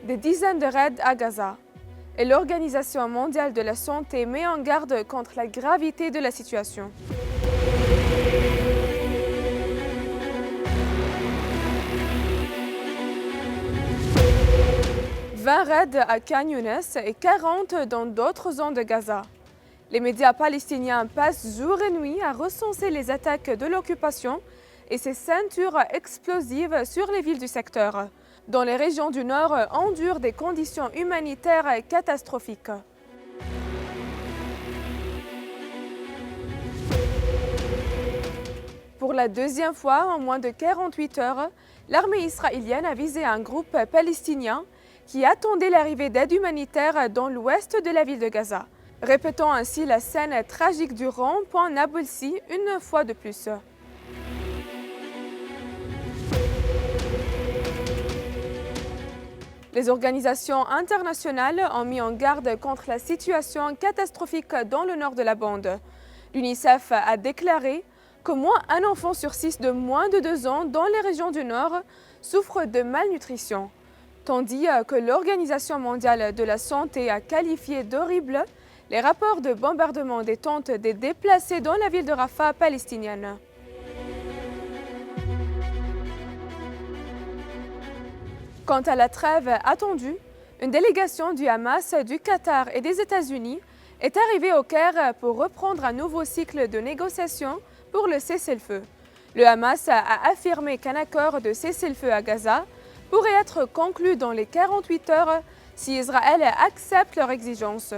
Des dizaines de raids à Gaza. Et l'Organisation mondiale de la santé met en garde contre la gravité de la situation. « 20 raids à Khan Younes et 40 dans d'autres zones de Gaza. Les médias palestiniens passent jour et nuit à recenser les attaques de l'occupation et ses ceintures explosives sur les villes du secteur. Dans les régions du Nord, endurent des conditions humanitaires catastrophiques. Pour la deuxième fois en moins de 48 heures, l'armée israélienne a visé un groupe palestinien qui attendait l'arrivée d'aide humanitaire dans l'ouest de la ville de Gaza, répétant ainsi la scène tragique du rond-point Nablus une fois de plus. Les organisations internationales ont mis en garde contre la situation catastrophique dans le nord de la bande. L'UNICEF a déclaré qu'au moins un enfant sur 6 de moins de 2 ans dans les régions du Nord souffre de malnutrition, tandis que l'Organisation mondiale de la santé a qualifié d'horribles les rapports de bombardement des tentes des déplacés dans la ville de Rafah palestinienne. Quant à la trêve attendue, une délégation du Hamas, du Qatar et des États-Unis est arrivée au Caire pour reprendre un nouveau cycle de négociations pour le cessez-le-feu. Le Hamas a affirmé qu'un accord de cessez-le-feu à Gaza pourrait être conclu dans les 48 heures si Israël accepte leurs exigences.